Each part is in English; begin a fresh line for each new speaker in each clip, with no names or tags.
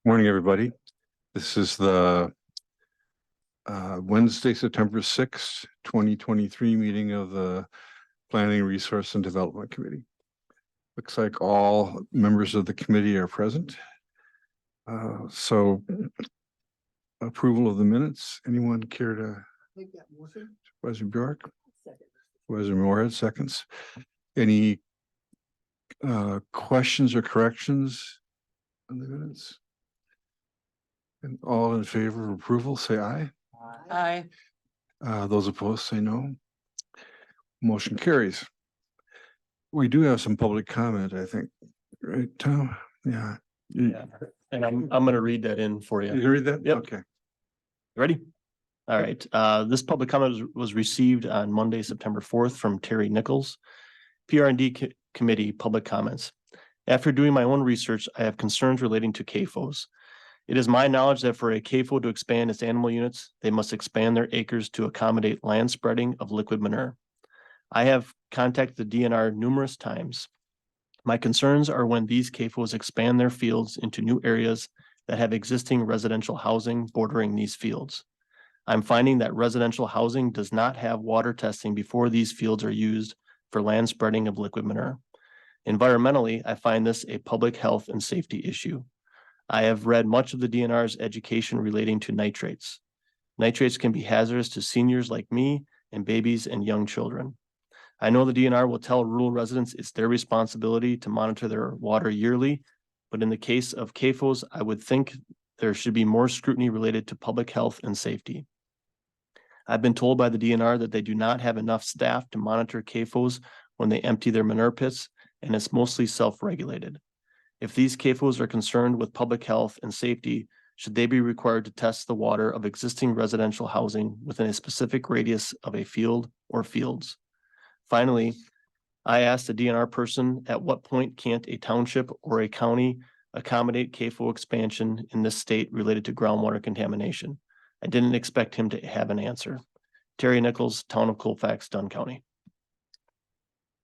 Morning, everybody. This is the Wednesday, September 6th, 2023 meeting of the Planning, Resource and Development Committee. Looks like all members of the committee are present. So approval of the minutes. Anyone care to make that motion? Supervisor Bjork? Second. Supervisor Moorhead seconds. Any questions or corrections on the minutes? And all in favor of approval, say aye.
Aye.
Those opposed, say no. Motion carries. We do have some public comment, I think, right, Tom? Yeah.
Yeah, and I'm gonna read that in for
You
you.
can read that?
Yep.
Okay.
Ready? All right, this public comment was received on Monday, September 4th from Terry Nichols. PRD Committee Public Comments. After doing my own research, I have concerns relating to CAFOs. It is my knowledge that for a CAFO to expand its animal units, they must expand their acres to accommodate land spreading of liquid manure. I have contacted the DNR numerous times. My concerns are when these CAFOs expand their fields into new areas that have existing residential housing bordering these fields. I'm finding that residential housing does not have water testing before these fields are used for land spreading of liquid manure. Environmentally, I find this a public health and safety issue. I have read much of the DNR's education relating to nitrates. Nitrates can be hazardous to seniors like me and babies and young children. I know the DNR will tell rural residents it's their responsibility to monitor their water yearly, but in the case of CAFOs, I would think there should be more scrutiny related to public health and safety. I've been told by the DNR that they do not have enough staff to monitor CAFOs when they empty their manure pits, and it's mostly self-regulated. If these CAFOs are concerned with public health and safety, should they be required to test the water of existing residential housing within a specific radius of a field or fields? Finally, I asked the DNR person, at what point can't a township or a county accommodate CAFO expansion in this state related to groundwater contamination? I didn't expect him to have an answer. Terry Nichols, Town of Colfax, Dunn County.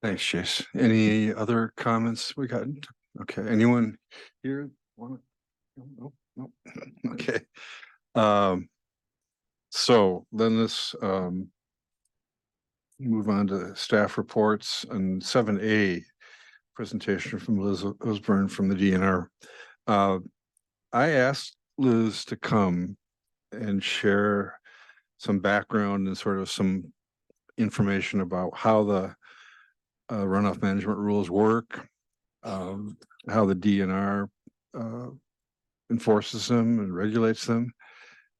Thanks, Chase. Any other comments we got? Okay, anyone here want to? No. Okay. So then let's move on to staff reports and 7A presentation from Liz Osborne from the DNR. I asked Liz to come and share some background and sort of some information about how the runoff management rules work, how the DNR enforces them and regulates them.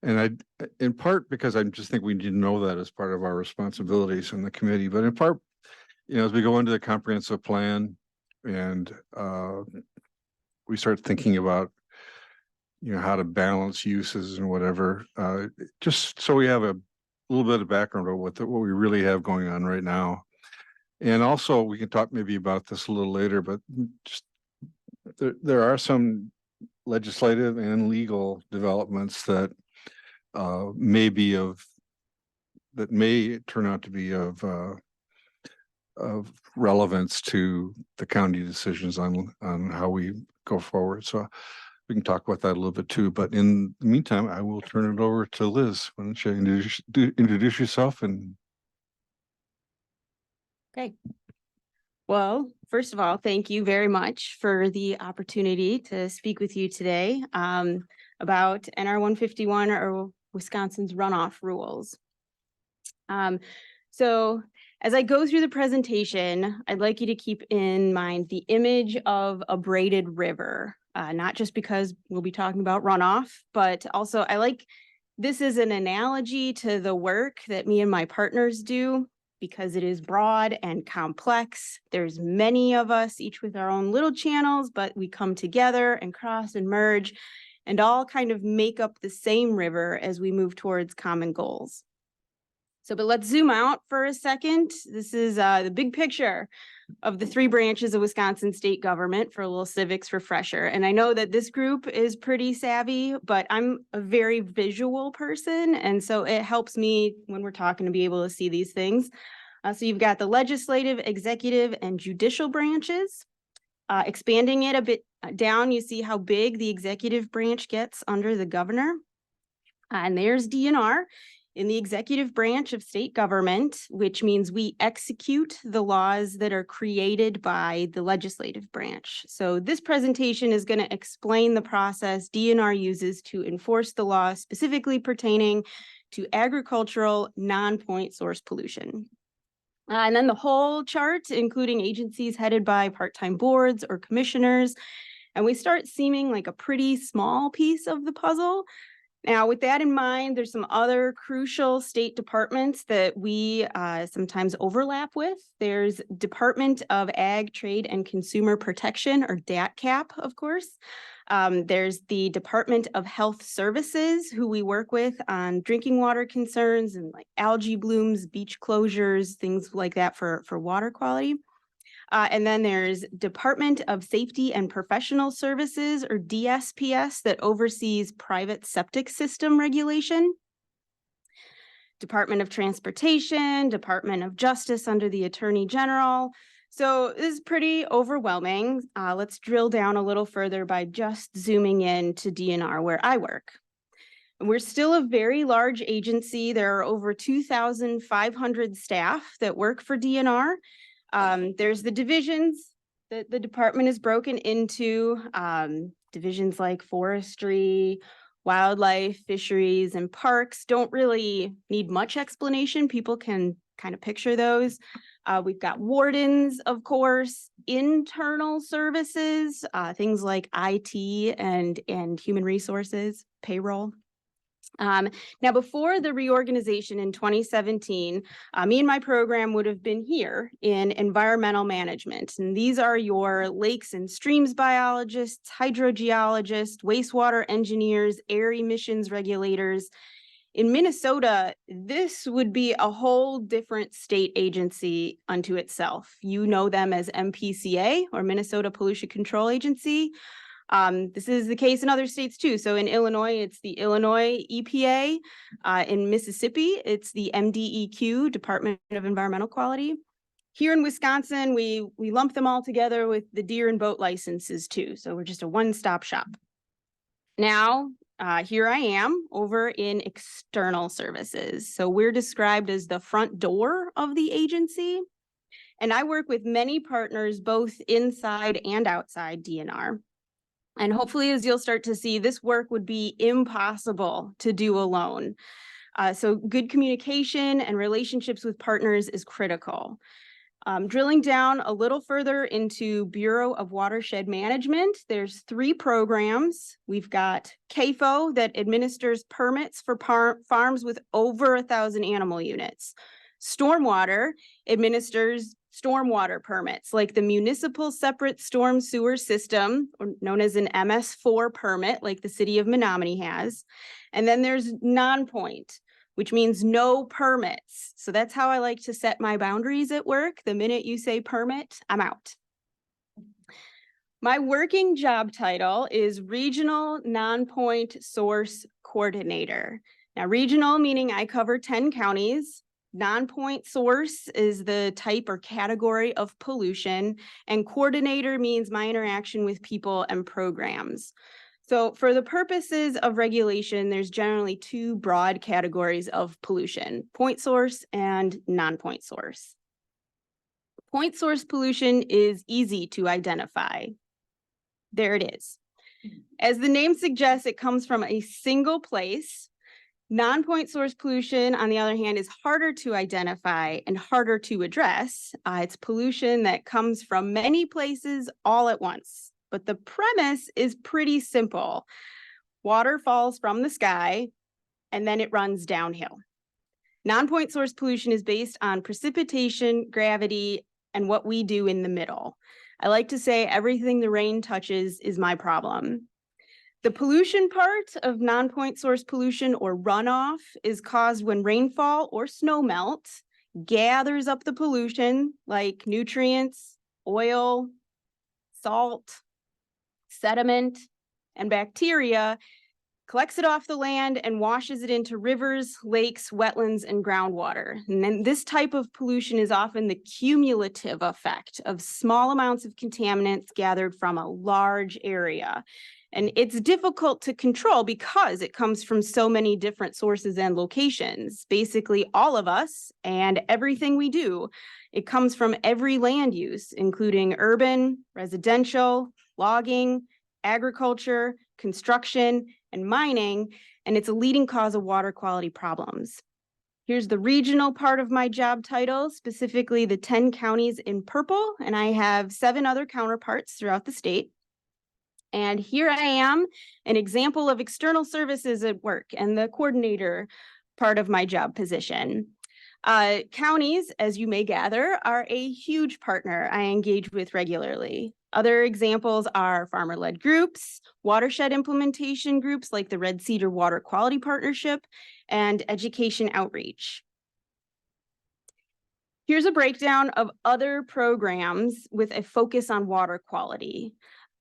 And in part because I just think we need to know that as part of our responsibilities in the committee, but in part, as we go into the comprehensive plan and we start thinking about, how to balance uses and whatever, just so we have a little bit of background of what we really have going on right now. And also we can talk maybe about this a little later, but just there are some legislative and legal developments that may turn out to be of relevance to the county decisions on how we go forward. So we can talk about that a little bit too. But in the meantime, I will turn it over to Liz. Why don't you introduce yourself and.
Okay. Well, first of all, thank you very much for the opportunity to speak with you today about NR 151 or Wisconsin's runoff rules. So as I go through the presentation, I'd like you to keep in mind the image of a braided river, not just because we'll be talking about runoff, but also this is an analogy to the work that me and my partners do, because it is broad and complex. There's many of us, each with our own little channels, but we come together and cross and merge and all kind of make up the same river as we move towards common goals. But let's zoom out for a second. This is the big picture of the three branches of Wisconsin state government for a little civics refresher. And I know that this group is pretty savvy, but I'm a very visual person. And so it helps me when we're talking to be able to see these things. So you've got the legislative, executive, and judicial branches. Expanding it a bit down, you see how big the executive branch gets under the governor. And there's DNR in the executive branch of state government, which means we execute the laws that are created by the legislative branch. So this presentation is going to explain the process DNR uses to enforce the law specifically pertaining to agricultural non-point source pollution. And then the whole chart, including agencies headed by part-time boards or commissioners. And we start seeming like a pretty small piece of the puzzle. Now, with that in mind, there's some other crucial state departments that we sometimes overlap with. There's Department of Ag, Trade, and Consumer Protection, or DATCAP, of course. There's the Department of Health Services, who we work with on drinking water concerns and like algae blooms, beach closures, things like that for water quality. And then there's Department of Safety and Professional Services, or DSPS, that oversees private septic system regulation. Department of Transportation, Department of Justice under the Attorney General. So this is pretty overwhelming. Let's drill down a little further by just zooming in to DNR, where I work. We're still a very large agency. There are over 2,500 staff that work for DNR. There's the divisions that the department is broken into, divisions like forestry, wildlife, fisheries, and parks don't really need much explanation. People can kind of picture those. We've got wardens, of course, internal services, things like IT and human resources, payroll. Now, before the reorganization in 2017, me and my program would have been here in environmental management. And these are your lakes and streams biologists, hydrogeologists, wastewater engineers, air emissions regulators. In Minnesota, this would be a whole different state agency unto itself. You know them as MPCA, or Minnesota Pollution Control Agency. This is the case in other states too. So in Illinois, it's the Illinois EPA. In Mississippi, it's the MDEQ, Department of Environmental Quality. Here in Wisconsin, we lump them all together with the deer and boat licenses too. So we're just a one-stop shop. Now, here I am over in external services. So we're described as the front door of the agency. And I work with many partners, both inside and outside DNR. And hopefully, as you'll start to see, this work would be impossible to do alone. So good communication and relationships with partners is critical. Drilling down a little further into Bureau of Watershed Management, there's 3 programs. We've got CAFO that administers permits for farms with over 1,000 animal units. Stormwater administers stormwater permits, like the Municipal Separate Storm Sewer System, or known as an MS4 permit, like the city of Menominee has. And then there's non-point, which means no permits. So that's how I like to set my boundaries at work. The minute you say permit, I'm out. My working job title is Regional Non-Point Source Coordinator. Now, regional meaning I cover 10 counties. Non-point source is the type or category of pollution, and coordinator means my interaction with people and programs. So for the purposes of regulation, there's generally 2 broad categories of pollution: point source and non-point source. Point source pollution is easy to identify. There it is. As the name suggests, it comes from a single place. Non-point source pollution, on the other hand, is harder to identify and harder to address. It's pollution that comes from many places all at once. But the premise is pretty simple. Water falls from the sky, and then it runs downhill. Non-point source pollution is based on precipitation, gravity, and what we do in the middle. I like to say everything the rain touches is my problem. The pollution part of non-point source pollution, or runoff, is caused when rainfall or snow melt gathers up the pollution like nutrients, oil, salt, sediment, and bacteria, collects it off the land and washes it into rivers, lakes, wetlands, and groundwater. And then this type of pollution is often the cumulative effect of small amounts of contaminants gathered from a large area. And it's difficult to control because it comes from so many different sources and locations. Basically, all of us and everything we do, it comes from every land use, including urban, residential, logging, agriculture, construction, and mining, and it's a leading cause of water quality problems. Here's the regional part of my job title, specifically the 10 counties in purple, and I have 7 other counterparts throughout the state. And here I am, an example of external services at work and the coordinator part of my job position. Counties, as you may gather, are a huge partner I engage with regularly. Other examples are farmer-led groups, watershed implementation groups like the Red Cedar Water Quality Partnership, and education outreach. Here's a breakdown of other programs with a focus on water quality.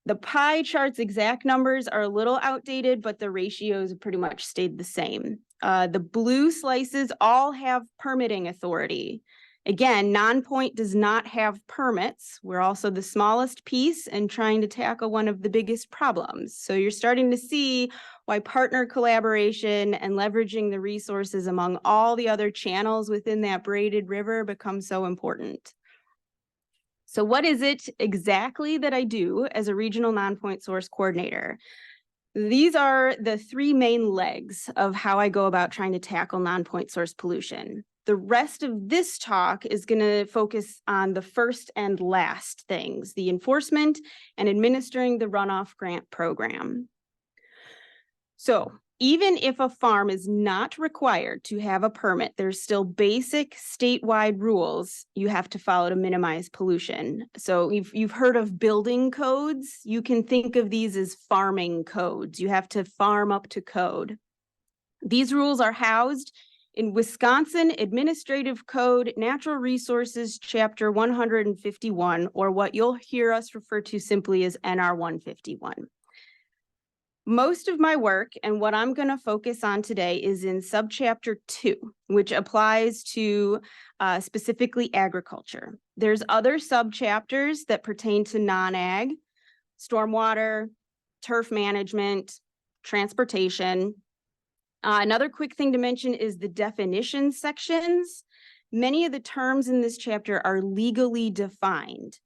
The pie chart's exact numbers are a little outdated, but the ratios have pretty much stayed the same. The blue slices all have permitting authority. Again, non-point does not have permits. We're also the smallest piece and trying to tackle one of the biggest problems. So you're starting to see why partner collaboration and leveraging the resources among all the other channels within that braided river becomes so important. So what is it exactly that I do as a regional non-point source coordinator? These are the 3 main legs of how I go about trying to tackle non-point source pollution. The rest of this talk is going to focus on the first and last things, the enforcement and administering the runoff grant program. So even if a farm is not required to have a permit, there's still basic statewide rules you have to follow to minimize pollution. So you've heard of building codes. You can think of these as farming codes. You have to farm up to code. These rules are housed in Wisconsin Administrative Code, Natural Resources, Chapter 151, or what you'll hear us refer to simply as NR 151. Most of my work and what I'm going to focus on today is in subchapter 2, which applies to specifically agriculture. There's other subchapters that pertain to non-ag, stormwater, turf management, transportation. Another quick thing to mention is the definition sections. Many of the terms in this chapter are legally defined.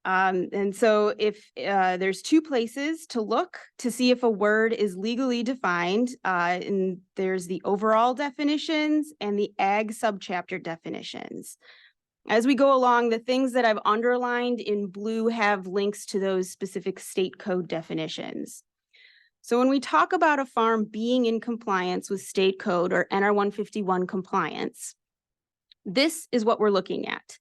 And so if there's 2 places to look to see if a word is legally defined, and there's the overall definitions and the ag subchapter definitions. As we go along, the things that I've underlined in blue have links to those specific state code definitions. So when we talk about a farm being in compliance with state code or NR 151 compliance, this is what we're looking at.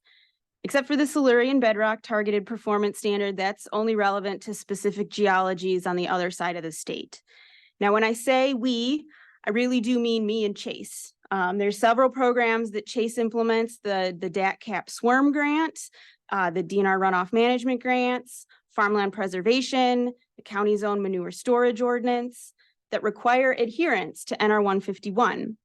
Except for the Silurian bedrock targeted performance standard, that's only relevant to specific geologies on the other side of the state. Now, when I say we, I really do mean me and Chase. There's several programs that Chase implements, the DAT-CAP SWRM grant, the DNR runoff management grants, farmland preservation, the county's own manure storage ordinance that require adherence to NR 151.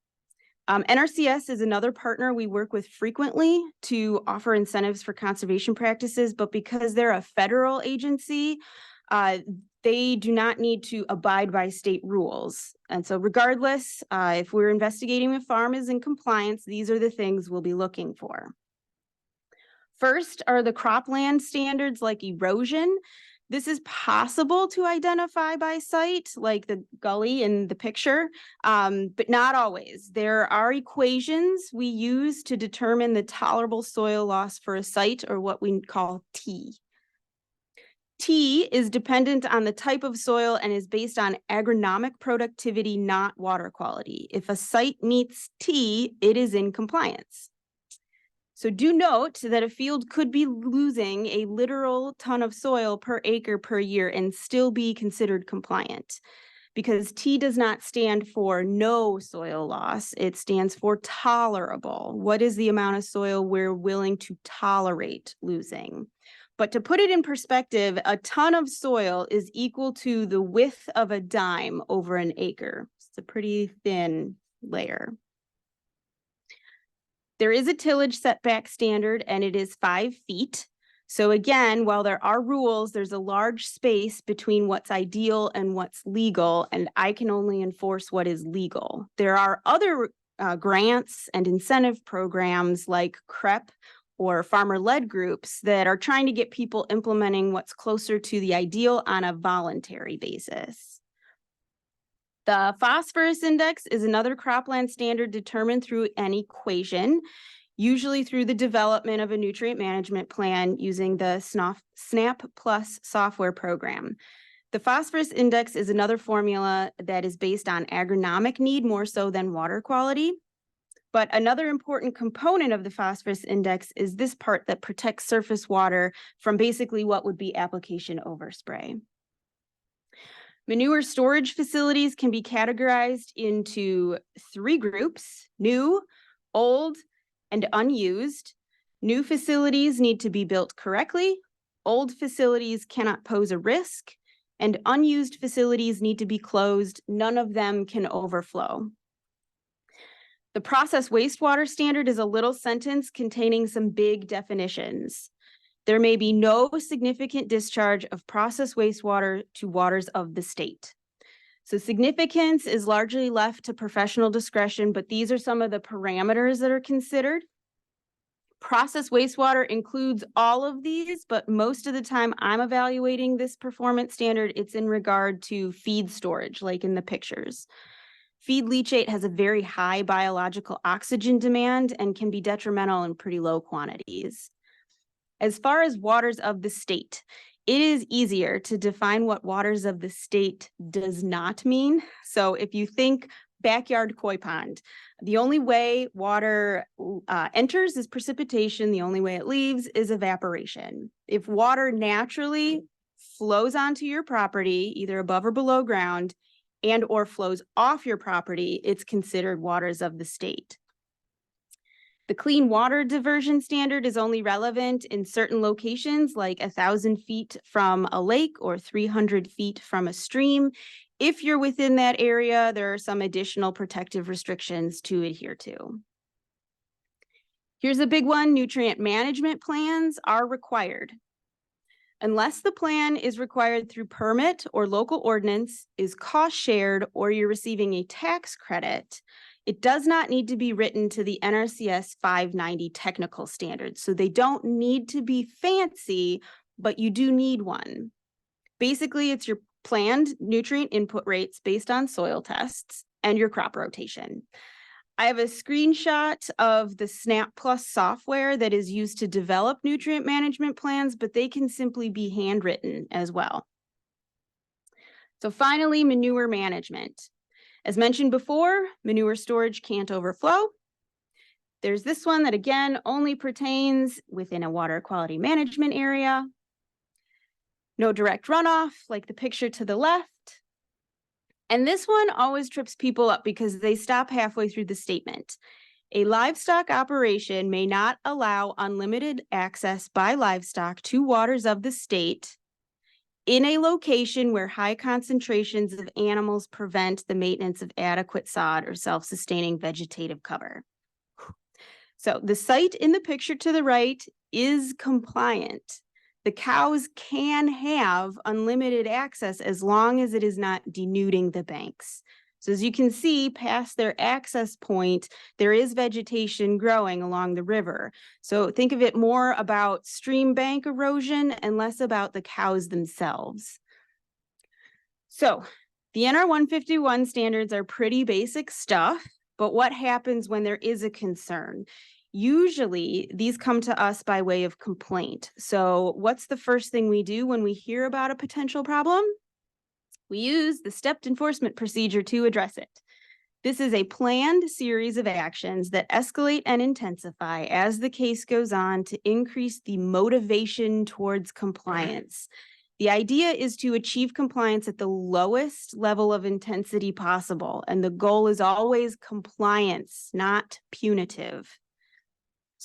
NRCS is another partner we work with frequently to offer incentives for conservation practices, but because they're a federal agency, they do not need to abide by state rules. And so regardless, if we're investigating if farm is in compliance, these are the things we'll be looking for. First are the cropland standards like erosion. This is possible to identify by site, like the gully in the picture, but not always. There are equations we use to determine the tolerable soil loss for a site, or what we call T. T is dependent on the type of soil and is based on agronomic productivity, not water quality. If a site meets T, it is in compliance. So do note that a field could be losing a literal ton of soil per acre per year and still be considered compliant, because T does not stand for no soil loss. It stands for tolerable. What is the amount of soil we're willing to tolerate losing? But to put it in perspective, a ton of soil is equal to the width of a dime over an acre. It's a pretty thin layer. There is a tillage setback standard, and it is 5 feet. So again, while there are rules, there's a large space between what's ideal and what's legal, and I can only enforce what is legal. There are other grants and incentive programs like CREP or farmer-led groups that are trying to get people implementing what's closer to the ideal on a voluntary basis. The phosphorus index is another cropland standard determined through an equation, usually through the development of a nutrient management plan using the SNAP Plus software program. The phosphorus index is another formula that is based on agronomic need more so than water quality. But another important component of the phosphorus index is this part that protects surface water from basically what would be application overspray. Manure storage facilities can be categorized into 3 groups: new, old, and unused. New facilities need to be built correctly. Old facilities cannot pose a risk, and unused facilities need to be closed. None of them can overflow. The process wastewater standard is a little sentence containing some big definitions. There may be no significant discharge of process wastewater to waters of the state. So significance is largely left to professional discretion, but these are some of the parameters that are considered. Process wastewater includes all of these, but most of the time I'm evaluating this performance standard, it's in regard to feed storage, like in the pictures. Feed leachate has a very high biological oxygen demand and can be detrimental in pretty low quantities. As far as waters of the state, it is easier to define what waters of the state does not mean. So if you think backyard koi pond, the only way water enters is precipitation. The only way it leaves is evaporation. If water naturally flows onto your property, either above or below ground, and or flows off your property, it's considered waters of the state. The clean water diversion standard is only relevant in certain locations, like 1,000 feet from a lake or 300 feet from a stream. If you're within that area, there are some additional protective restrictions to adhere to. Here's a big one: nutrient management plans are required. Unless the plan is required through permit or local ordinance, is cost shared, or you're receiving a tax credit, it does not need to be written to the NRCS 590 technical standards. So they don't need to be fancy, but you do need one. Basically, it's your planned nutrient input rates based on soil tests and your crop rotation. I have a screenshot of the SNAP Plus software that is used to develop nutrient management plans, but they can simply be handwritten as well. So finally, manure management. As mentioned before, manure storage can't overflow. There's this one that again only pertains within a water quality management area. No direct runoff, like the picture to the left. And this one always trips people up because they stop halfway through the statement. A livestock operation may not allow unlimited access by livestock to waters of the state in a location where high concentrations of animals prevent the maintenance of adequate sod or self-sustaining vegetative cover. So the site in the picture to the right is compliant. The cows can have unlimited access as long as it is not denuding the banks. So as you can see, past their access point, there is vegetation growing along the river. So think of it more about stream bank erosion and less about the cows themselves. So the NR 151 standards are pretty basic stuff, but what happens when there is a concern? Usually these come to us by way of complaint. So what's the first thing we do when we hear about a potential problem? We use the stepped enforcement procedure to address it. This is a planned series of actions that escalate and intensify as the case goes on to increase the motivation towards compliance. The idea is to achieve compliance at the lowest level of intensity possible, and the goal is always compliance, not punitive.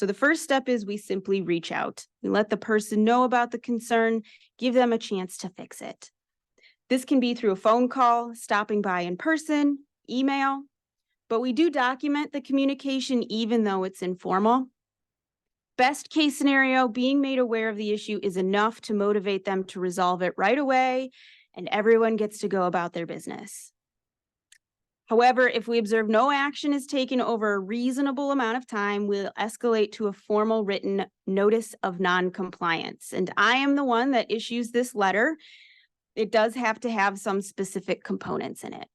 So the first step is we simply reach out. We let the person know about the concern, give them a chance to fix it. This can be through a phone call, stopping by in person, email, but we do document the communication even though it's informal. Best case scenario, being made aware of the issue is enough to motivate them to resolve it right away, and everyone gets to go about their business. However, if we observe no action is taken over a reasonable amount of time, we'll escalate to a formal written notice of non-compliance. And I am the one that issues this letter. It does have to have some specific components in it.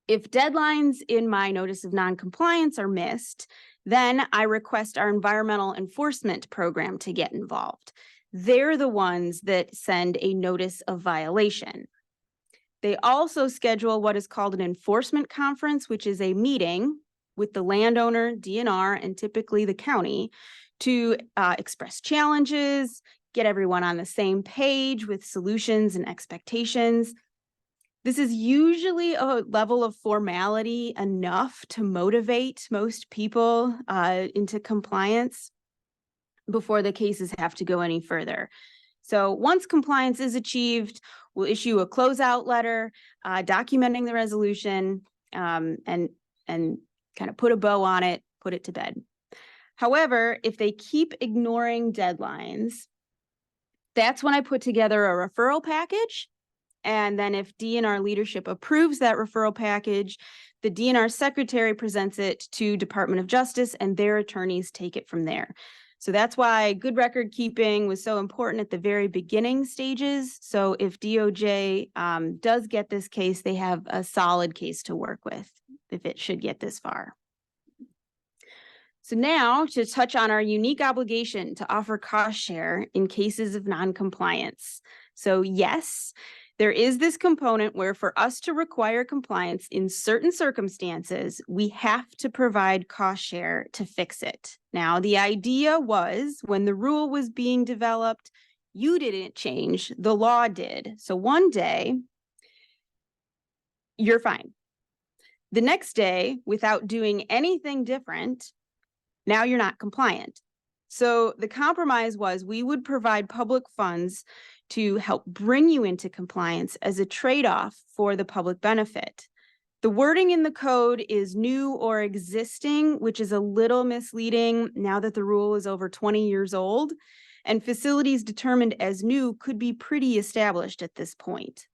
If deadlines in my notice of non-compliance are missed, then I request our environmental enforcement program to get involved. They're the ones that send a notice of violation. They also schedule what is called an enforcement conference, which is a meeting with the landowner, DNR, and typically the county to express challenges, get everyone on the same page with solutions and expectations. This is usually a level of formality enough to motivate most people into compliance before the cases have to go any further. So once compliance is achieved, we'll issue a closeout letter documenting the resolution and kind of put a bow on it, put it to bed. However, if they keep ignoring deadlines, that's when I put together a referral package. And then if DNR leadership approves that referral package, the DNR secretary presents it to Department of Justice and their attorneys take it from there. So that's why good record keeping was so important at the very beginning stages. So if DOJ does get this case, they have a solid case to work with if it should get this far. So now to touch on our unique obligation to offer cost share in cases of non-compliance. So yes, there is this component where for us to require compliance in certain circumstances, we have to provide cost share to fix it. Now, the idea was when the rule was being developed, you didn't change, the law did. So one day, you're fine. The next day, without doing anything different, now you're not compliant. So the compromise was we would provide public funds to help bring you into compliance as a trade-off for the public benefit. The wording in the code is new or existing, which is a little misleading now that the rule is over 20 years old, and facilities determined as new could be pretty established at this point.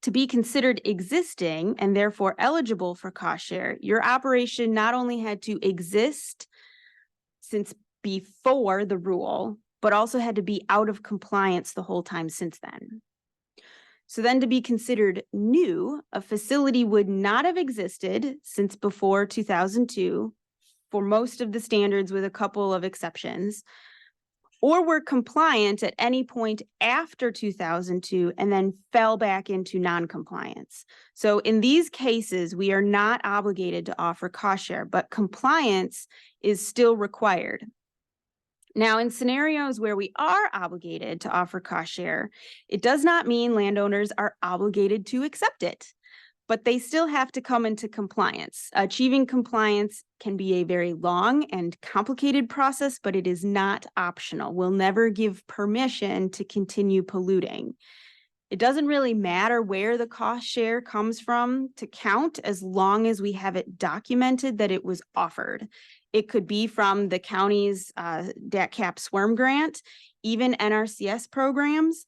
To be considered existing and therefore eligible for cost share, your operation not only had to exist since before the rule, but also had to be out of compliance the whole time since then. So then to be considered new, a facility would not have existed since before 2002 for most of the standards with a couple of exceptions, or were compliant at any point after 2002 and then fell back into non-compliance. So in these cases, we are not obligated to offer cost share, but compliance is still required. Now, in scenarios where we are obligated to offer cost share, it does not mean landowners are obligated to accept it, but they still have to come into compliance. Achieving compliance can be a very long and complicated process, but it is not optional. We'll never give permission to continue polluting. It doesn't really matter where the cost share comes from to count as long as we have it documented that it was offered. It could be from the county's DATCAP SWRM grant, even NRCS programs.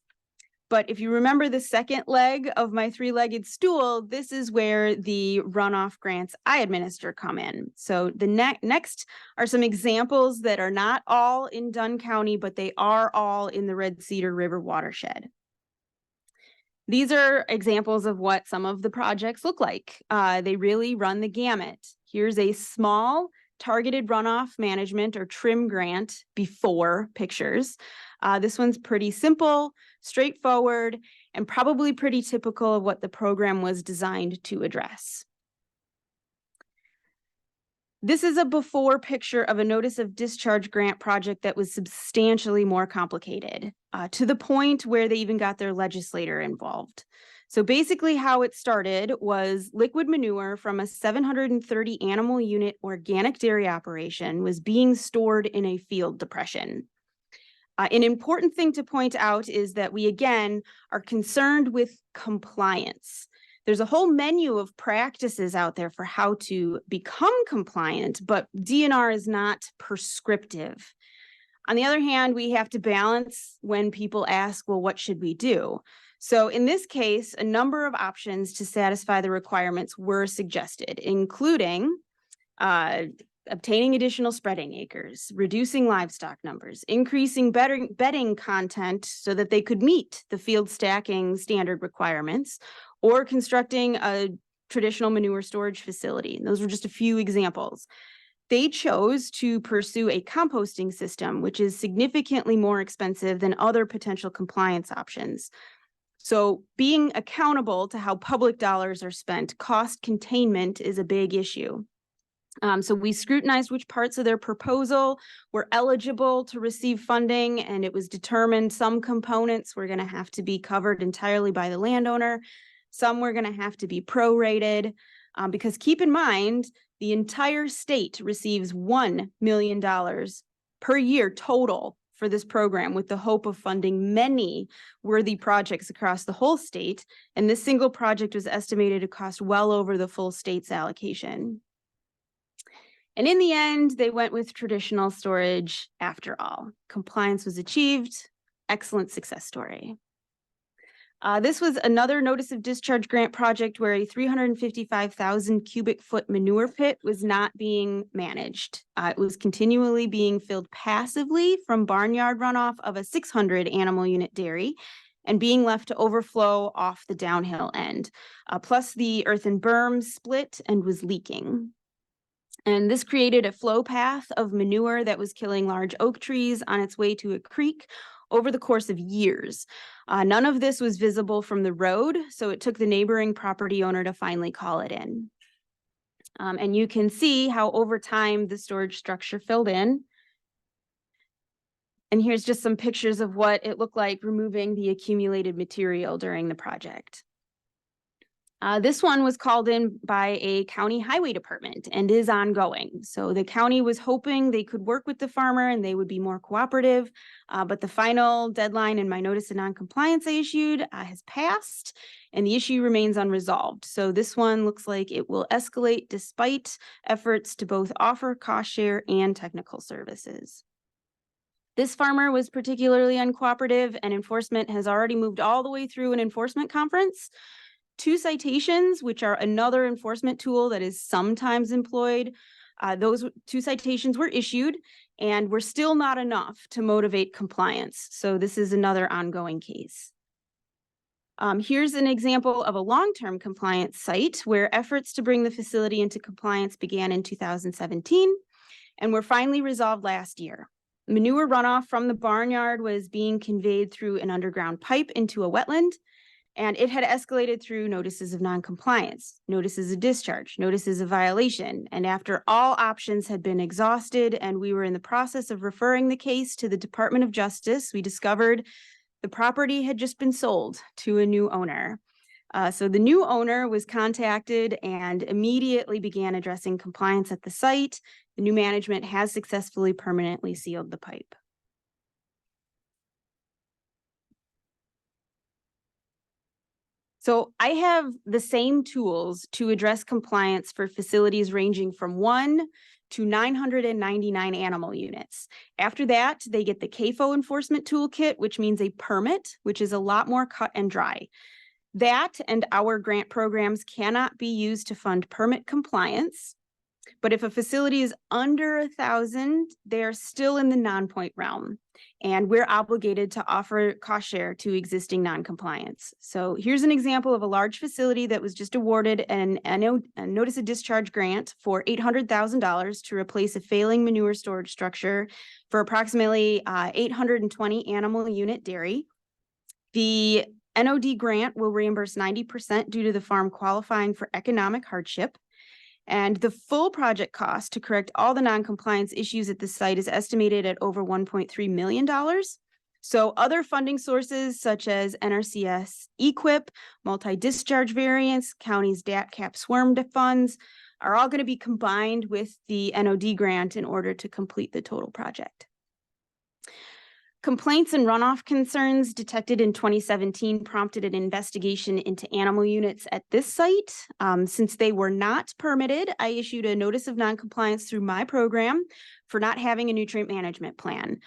But if you remember the second leg of my three-legged stool, this is where the runoff grants I administer come in. So the next are some examples that are not all in Dunn County, but they are all in the Red Cedar River watershed. These are examples of what some of the projects look like. They really run the gamut. Here's a small targeted runoff management or TRIM grant before pictures. This one's pretty simple, straightforward, and probably pretty typical of what the program was designed to address. This is a before picture of a notice of discharge grant project that was substantially more complicated. to the point where they even got their legislator involved. So basically how it started was liquid manure from a 730 animal unit organic dairy operation was being stored in a field depression. An important thing to point out is that we, again, are concerned with compliance. There's a whole menu of practices out there for how to become compliant, but DNR is not prescriptive. On the other hand, we have to balance when people ask, well, what should we do? So in this case, a number of options to satisfy the requirements were suggested, including obtaining additional spreading acres, reducing livestock numbers, increasing bedding content so that they could meet the field stacking standard requirements, or constructing a traditional manure storage facility. And those were just a few examples. They chose to pursue a composting system, which is significantly more expensive than other potential compliance options. So being accountable to how public dollars are spent, cost containment is a big issue. So we scrutinized which parts of their proposal were eligible to receive funding, and it was determined some components were going to have to be covered entirely by the landowner. Some were going to have to be prorated, because keep in mind, the entire state receives $1 million per year total for this program, with the hope of funding many worthy projects across the whole state. And this single project was estimated to cost well over the full state's allocation. And in the end, they went with traditional storage after all. Compliance was achieved. Excellent success story. This was another notice of discharge grant project where a 355,000 cubic foot manure pit was not being managed. It was continually being filled passively from barnyard runoff of a 600 animal unit dairy and being left to overflow off the downhill end. Plus the earthen berm split and was leaking. And this created a flow path of manure that was killing large oak trees on its way to a creek over the course of years. None of this was visible from the road, so it took the neighboring property owner to finally call it in. And you can see how over time the storage structure filled in. And here's just some pictures of what it looked like removing the accumulated material during the project. This one was called in by a county highway department and is ongoing. So the county was hoping they could work with the farmer and they would be more cooperative, but the final deadline in my notice of noncompliance I issued has passed and the issue remains unresolved. So this one looks like it will escalate despite efforts to both offer cost share and technical services. This farmer was particularly uncooperative, and enforcement has already moved all the way through an enforcement conference. 2 citations, which are another enforcement tool that is sometimes employed. Those 2 citations were issued and were still not enough to motivate compliance. So this is another ongoing case. Here's an example of a long-term compliance site where efforts to bring the facility into compliance began in 2017 and were finally resolved last year. Manure runoff from the barnyard was being conveyed through an underground pipe into a wetland. And it had escalated through notices of noncompliance, notices of discharge, notices of violation. And after all options had been exhausted and we were in the process of referring the case to the Department of Justice, we discovered the property had just been sold to a new owner. So the new owner was contacted and immediately began addressing compliance at the site. The new management has successfully permanently sealed the pipe. So I have the same tools to address compliance for facilities ranging from 1 to 999 animal units. After that, they get the CAFO enforcement toolkit, which means a permit, which is a lot more cut and dry. That and our grant programs cannot be used to fund permit compliance. But if a facility is under 1,000, they're still in the non-point realm. And we're obligated to offer cost share to existing non-compliance. So here's an example of a large facility that was just awarded a notice of discharge grant for $800,000 to replace a failing manure storage structure for approximately 820 animal unit dairy. The NOD grant will reimburse 90% due to the farm qualifying for economic hardship. And the full project cost to correct all the non-compliance issues at the site is estimated at over $1.3 million. So other funding sources such as NRCS EQIP, multi-discharge variants, counties DAT cap swarm funds are all going to be combined with the NOD grant in order to complete the total project. Complaints and runoff concerns detected in 2017 prompted an investigation into animal units at this site. Since they were not permitted, I issued a notice of noncompliance through my program for not having a nutrient management plan.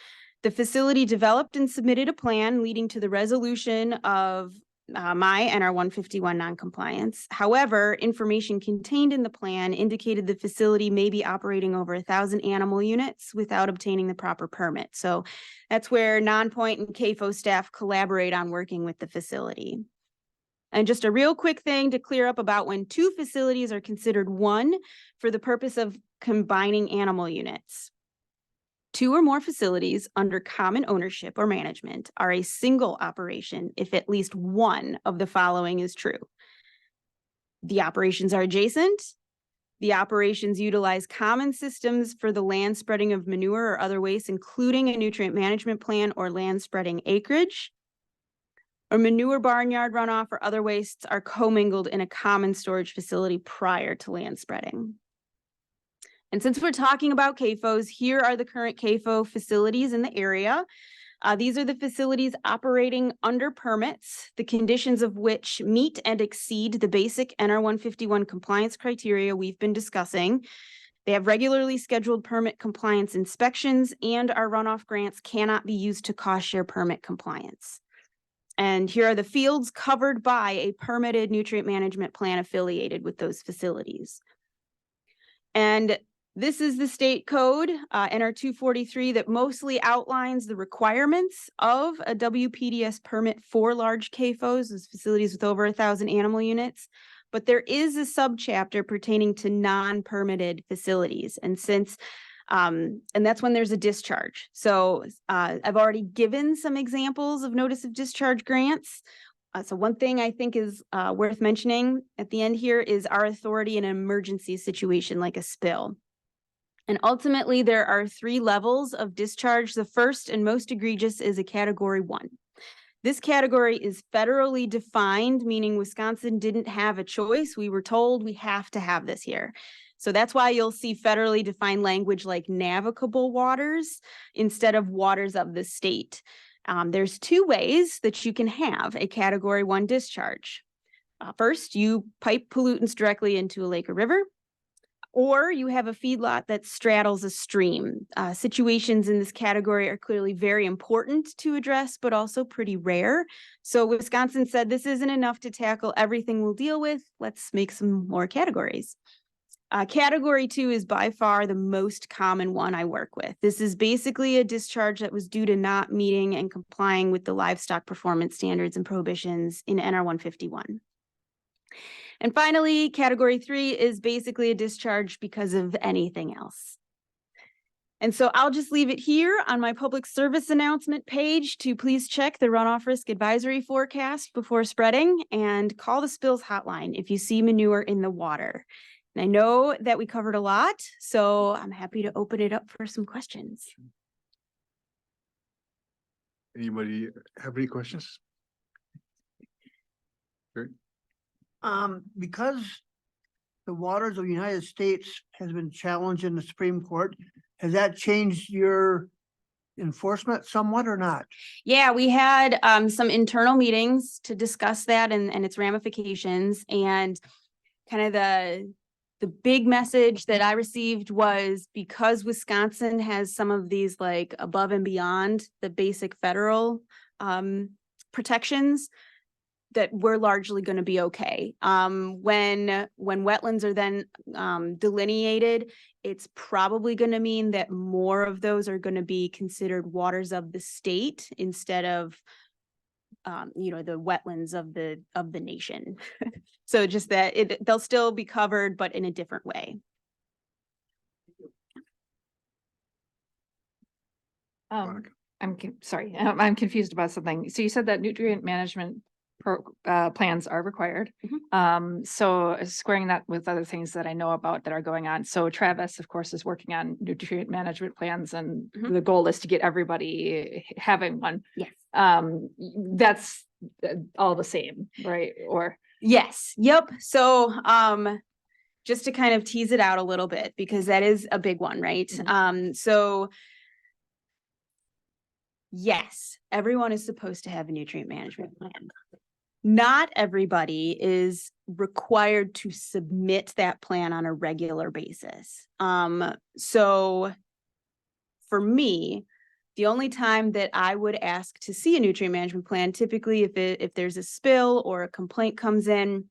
The facility developed and submitted a plan leading to the resolution of my NR 151 noncompliance. However, information contained in the plan indicated the facility may be operating over 1,000 animal units without obtaining the proper permit. So that's where non-point and CAFO staff collaborate on working with the facility. And just a real quick thing to clear up about when two facilities are considered one for the purpose of combining animal units. Two or more facilities under common ownership or management are a single operation if at least one of the following is true. The operations are adjacent. The operations utilize common systems for the land spreading of manure or other waste, including a nutrient management plan or land spreading acreage. Or manure, barnyard runoff, or other wastes are commingled in a common storage facility prior to land spreading. And since we're talking about CAFOs, here are the current CAFO facilities in the area. These are the facilities operating under permits, the conditions of which meet and exceed the basic NR 151 compliance criteria we've been discussing. They have regularly scheduled permit compliance inspections, and our runoff grants cannot be used to cost share permit compliance. And here are the fields covered by a permitted nutrient management plan affiliated with those facilities. And this is the state code, NR 243, that mostly outlines the requirements of a WPDS permit for large CAFOs, those facilities with over 1,000 animal units. But there is a subchapter pertaining to non-permitted facilities. And since, and that's when there's a discharge. So I've already given some examples of notice of discharge grants. So one thing I think is worth mentioning at the end here is our authority in an emergency situation like a spill. And ultimately, there are 3 levels of discharge. The first and most egregious is a category 1. This category is federally defined, meaning Wisconsin didn't have a choice. We were told we have to have this here. So that's why you'll see federally defined language like navigable waters instead of waters of the state. There's 2 ways that you can have a category 1 discharge. First, you pipe pollutants directly into a lake or river, or you have a feedlot that straddles a stream. Situations in this category are clearly very important to address, but also pretty rare. So Wisconsin said this isn't enough to tackle everything we'll deal with. Let's make some more categories. Category 2 is by far the most common one I work with. This is basically a discharge that was due to not meeting and complying with the livestock performance standards and prohibitions in NR 151. And finally, category 3 is basically a discharge because of anything else. And so I'll just leave it here on my public service announcement page to please check the runoff risk advisory forecast before spreading and call the spills hotline if you see manure in the water. And I know that we covered a lot, so I'm happy to open it up for some questions.
Anybody have any questions? Great.
Because the waters of the United States has been challenged in the Supreme Court, has that changed your enforcement somewhat or not?
Yeah, we had some internal meetings to discuss that and its ramifications, and kind of the big message that I received was because Wisconsin has some of these like above and beyond the basic federal protections, that we're largely going to be okay. When wetlands are then delineated, it's probably going to mean that more of those are going to be considered waters of the state instead of the wetlands of the nation. So just that they'll still be covered, but in a different way.
Monica.
I'm confused about something. So you said that nutrient management plans are required.
Mhm.
So squaring that with other things that I know about that are going on. So Travis, of course, is working on nutrient management plans, and
Mhm.
the goal is to get everybody having one.
Yes.
That's all the same, right? Or
Yes. Yep. So, just to kind of tease it out a little bit, because that is a big one, right?
Mhm.
So yes, everyone is supposed to have a nutrient management plan. Not everybody is required to submit that plan on a regular basis. So for me, the only time that I would ask to see a nutrient management plan, typically if there's a spill or a complaint comes in,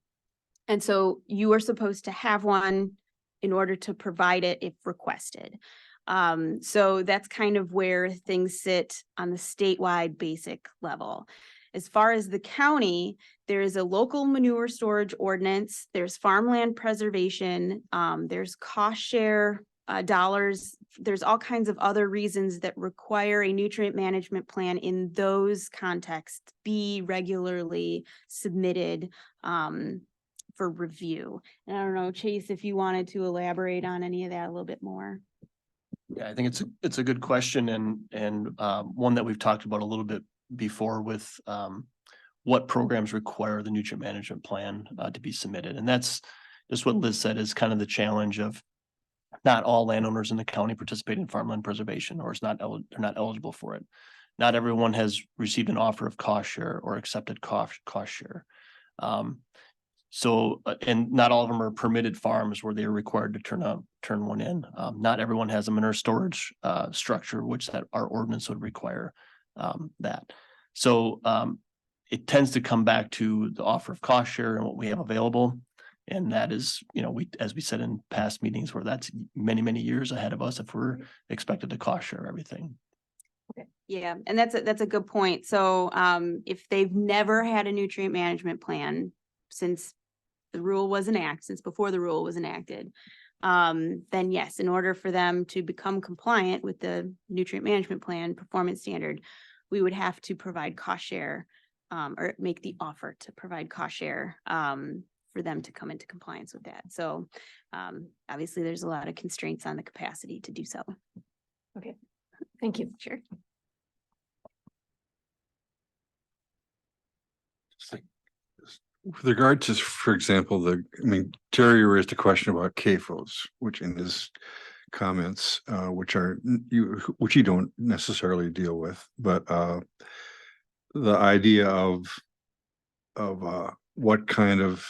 and so you are supposed to have one in order to provide it if requested. So that's kind of where things sit on the statewide basic level. As far as the county, there is a local manure storage ordinance, there's farmland preservation, there's cost share dollars. There's all kinds of other reasons that require a nutrient management plan in those contexts be regularly submitted for review. And I don't know, Chase, if you wanted to elaborate on any of that a little bit more.
Yeah, I think it's a good question, and one that we've talked about a little bit before with what programs require the nutrient management plan to be submitted. And that's just what Liz said is kind of the challenge of not all landowners in the county participate in farmland preservation, or they're not eligible for it. Not everyone has received an offer of cost share or accepted cost share. And not all of them are permitted farms where they are required to turn one in. Not everyone has a manure storage structure, which that our ordinance would require that. So it tends to come back to the offer of cost share and what we have available. And that is, as we said in past meetings, where that's many, many years ahead of us if we're expected to cost share everything.
Okay. Yeah, and that's a good point. So if they've never had a nutrient management plan since before the rule was enacted, then yes, in order for them to become compliant with the nutrient management plan performance standard, we would have to provide cost share or make the offer to provide cost share for them to come into compliance with that. So obviously there's a lot of constraints on the capacity to do so.
okay, thank you.
Sure.
With regard to, for example, Terry raised a question about CAFOs, which in his comments, which you don't necessarily deal with, but the idea of what kind of,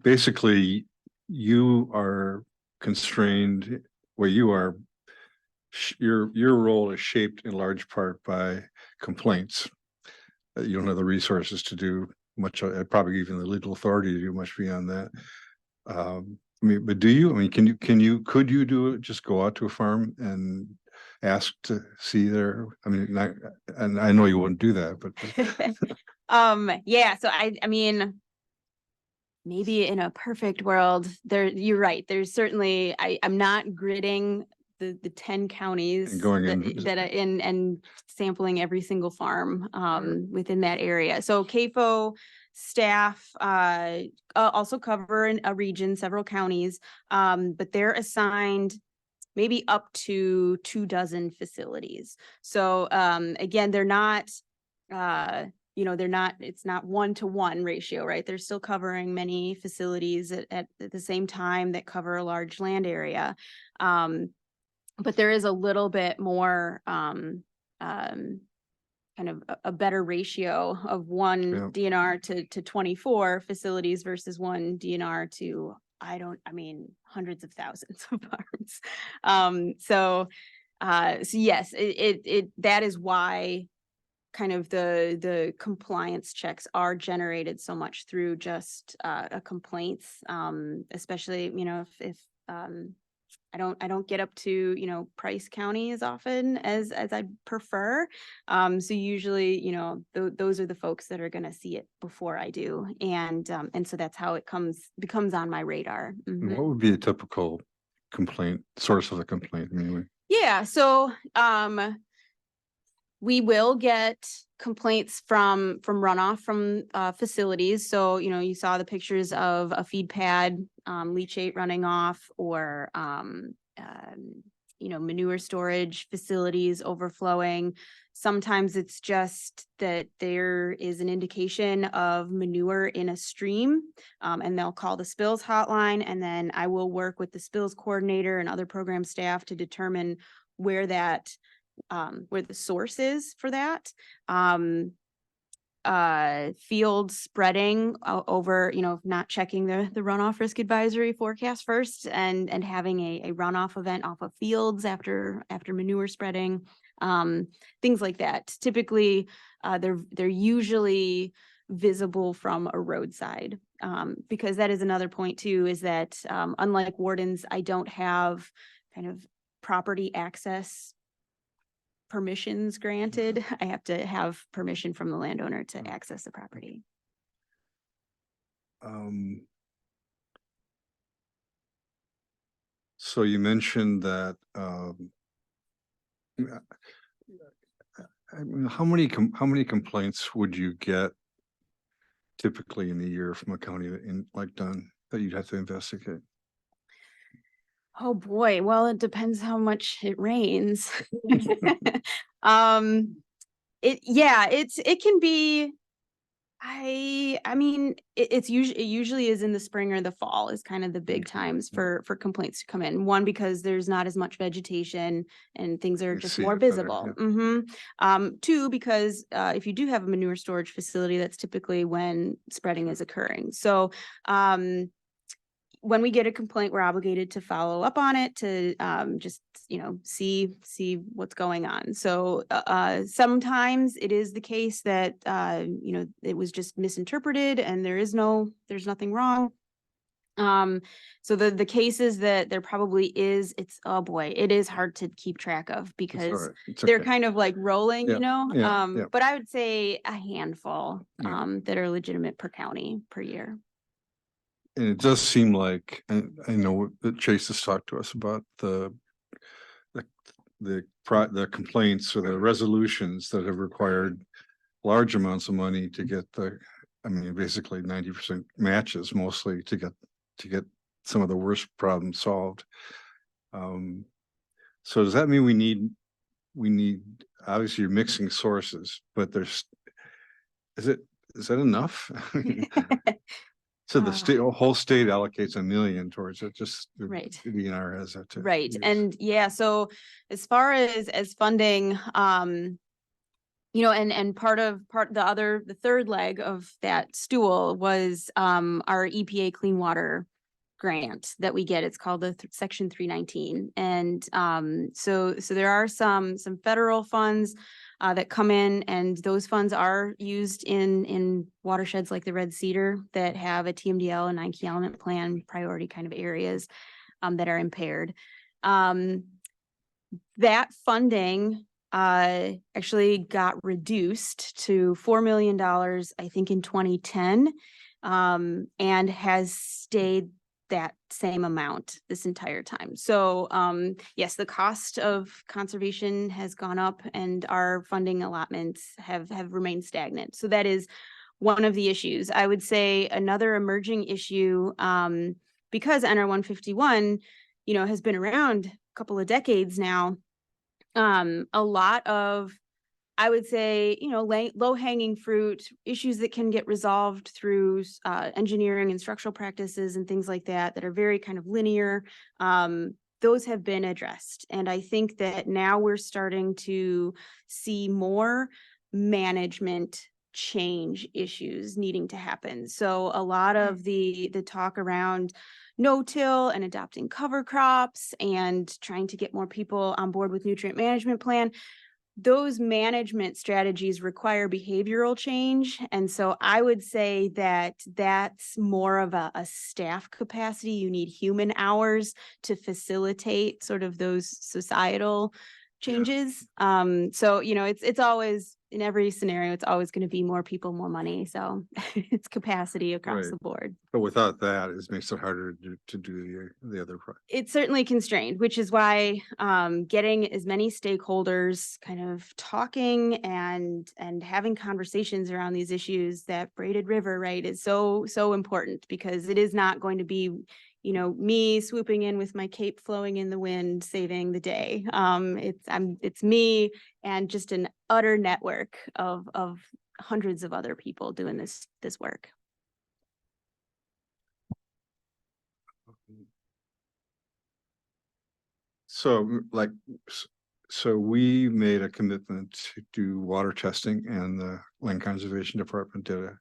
basically you are constrained where you are, your role is shaped in large part by complaints. You don't have the resources to do much, probably even the legal authority to do much beyond that. But do you? Could you do it? Just go out to a farm and ask to see their? And I know you wouldn't do that, but
Yeah. So I mean, maybe in a perfect world, you're right. There's certainly I'm not gridding the 10 counties
And going in-
that are in and sampling every single farm within that area. So CAFO staff also cover a region, several counties, but they're assigned maybe up to 24 facilities. So again, they're not it's not 1-to-1 ratio, right? They're still covering many facilities at the same time that cover a large land area. But there is a little bit more kind of a better ratio of one DNR to 24 facilities versus one DNR to hundreds of thousands of farms. So yes, that is why kind of the compliance checks are generated so much through just complaints, especially if I don't get up to Price County as often as I prefer. So usually those are the folks that are going to see it before I do, and so that's how it becomes on my radar. Mhm.
what would be a typical source of a complaint anyway?
Yeah, so We will get complaints from runoff from facilities. So, you saw the pictures of a feed pad, leachate running off, or manure storage facilities overflowing. Sometimes it's just that there is an indication of manure in a stream, and they'll call the spills hotline, and then I will work with the spills coordinator and other program staff to determine where that where the source is for that. Field spreading over, not checking the runoff risk advisory forecast first, and having a runoff event off of fields after manure spreading, things like that. Typically, they're usually visible from a roadside, because that is another point too, is that unlike wardens, I don't have kind of property access permissions granted. I have to have permission from the landowner to access the property.
So you mentioned that, I mean, how many complaints would you get typically in a year from a county like Dunn that you'd have to investigate?
Oh boy, well, it depends how much it rains. It can be, I mean, it usually is in the spring or the fall is kind of the big times for complaints to come in. One, because there's not as much vegetation and things are
You
just
see
more
it better,
visible. Two, because if you do have a manure storage facility, that's typically when spreading is occurring. So when we get a complaint, we're obligated to follow up on it to just, see what's going on. So sometimes it is the case that, it was just misinterpreted and there's nothing wrong. So the cases that there probably is, oh boy, it is hard to keep track of
It's all
because
right. It's
they're
okay.
kind of like rolling,
Yeah.
but I would say a handful
Yeah.
that are legitimate per county per year.
And it does seem like, and I know that Chase has talked to us about the complaints or the resolutions that have required large amounts of money to get basically 90% matches mostly to get some of the worst problems solved. So does that mean we need obviously you're mixing sources, but is that enough? So the whole state allocates $1 million towards it, just
Right.
the DNR has that too.
Right.
Yes.
And so as far as funding, and the third leg of that stool was our EPA clean water grant that we get. It's called the Section 319. And so there are some federal funds that come in, and those funds are used in watersheds like the Red Cedar that have a TMDL and 9 key element plan priority kind of areas that are impaired. That funding actually got reduced to $4 million, I think, in 2010, and has stayed that same amount this entire time. So yes, the cost of conservation has gone up and our funding allotments have remained stagnant. So that is one of the issues. I would say another emerging issue, because NR 151, has been around a couple of decades now. A lot of, I would say, low hanging fruit issues that can get resolved through engineering and structural practices and things like that are very kind of linear. Those have been addressed. And I think that now we're starting to see more management change issues needing to happen. So a lot of the talk around no-till and adopting cover crops and trying to get more people on board with nutrient management plan, those management strategies require behavioral change. And so I would say that that's more of a staff capacity. You need human hours to facilitate sort of those societal changes. So, it's in every scenario, it's always going to be more people, more money. So it's capacity across
Right.
the board.
But without that, it makes it harder to do the other.
It's certainly constrained, which is why getting as many stakeholders kind of talking and having conversations around these issues, that braided river, right, is so important, because it is not going to be, you know, me swooping in with my cape flowing in the wind saving the day. It's me and just an utter network of hundreds of other people doing this work.
So so we made a commitment to do water testing, and the Land Conservation Department did a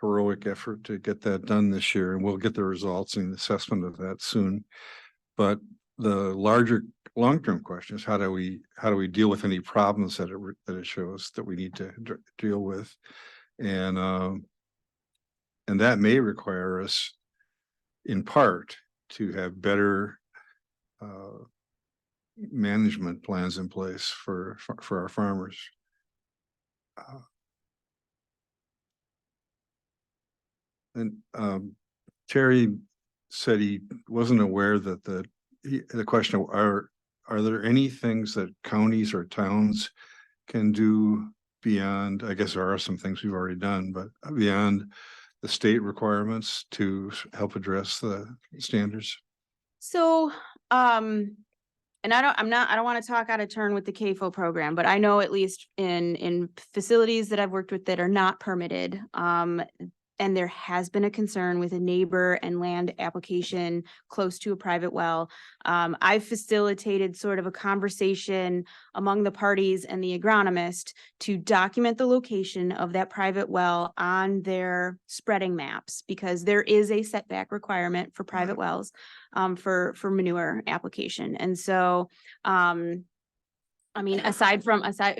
heroic effort to get that done this year, and we'll get the results and assessment of that soon. But the larger long-term question is how do we deal with any problems that it shows that we need to deal with, and that may require us in part to have better management plans in place for our farmers. And Terry said he wasn't aware that the question of are there any things that counties or towns can do beyond, I guess there are some things we've already done, but beyond the state requirements to help address the standards?
So, and I don't want to talk out of turn with the CAFO program, but I know at least in facilities that I've worked with that are not permitted, and there has been a concern with a neighbor and land application close to a private well. I've facilitated sort of a conversation among the parties and the agronomist to document the location of that private well on their spreading maps, because there is a setback requirement for private wells for manure application. And so, I mean, aside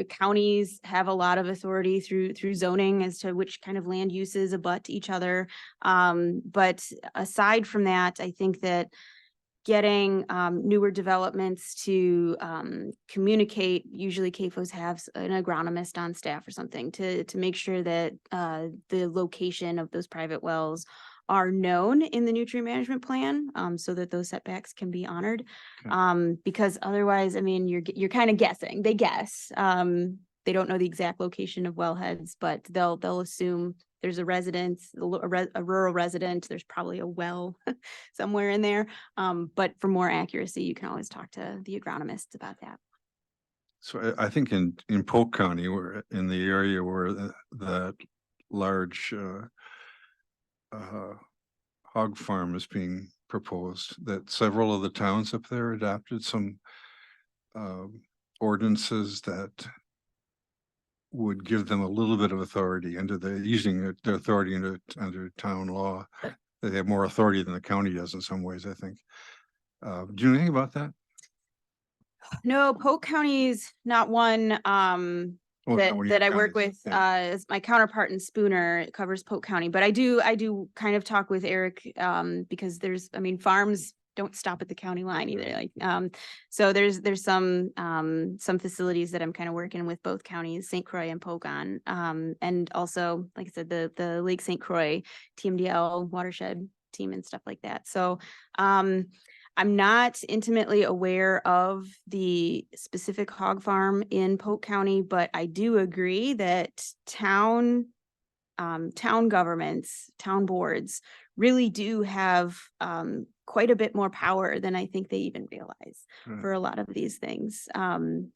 counties have a lot of authority through zoning as to which kind of land uses abut each other. But aside from that, I think that getting newer developments to communicate, usually CAFOs have an agronomist on staff or something to make sure that the location of those private wells are known in the nutrient management plan, so that those setbacks can be honored.
Okay.
Because otherwise, I mean, you're kind of guessing. They guess. They don't know the exact location of wellheads, but they'll assume there's a residence, a rural resident. There's probably a well somewhere in there. But for more accuracy, you can always talk to the agronomists about that.
So I think in Polk County, we're in the area where the large hog farm is being proposed, that several of the towns up there adopted some ordinances that would give them a little bit of authority using the authority under town law. They have more authority than the county does in some ways, I think. Do you know anything about that?
No, Polk County's not one
Well, not one of
that
your
I work
counties,
with
yeah.
as my counterpart in Spooner. It covers Polk County, but I do kind of talk with Eric because farms don't stop at the county line either. Like so there's some facilities that I'm kind of working with both counties, St. Croix and Polk on, and also, like I said, the Lake St. Croix TMDL watershed team and stuff like that. So I'm not intimately aware of the specific hog farm in Polk County, but I do agree that town governments, town boards really do have quite a bit more power than I think they even realize for a lot of these things. And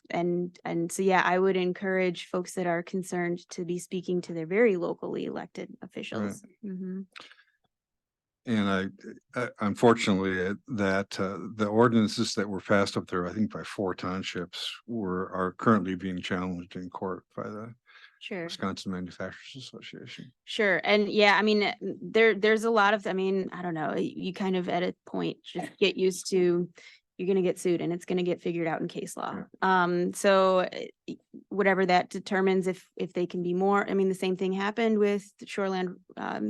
so, yeah, I would encourage folks that are concerned to be speaking to their very locally elected officials.
Right.
Mm-hmm.
And I unfortunately that the ordinances that were passed up there, I think by 4 townships, are currently being challenged in court by the
Sure.
Wisconsin Manufacturers Association.
Sure. And yeah, I mean, there's a lot of, I don't know, you kind of at a point just get used to, you're going to get sued and it's going to get figured out in case law. So whatever that determines, if they can be more, the same thing happened with the shoreland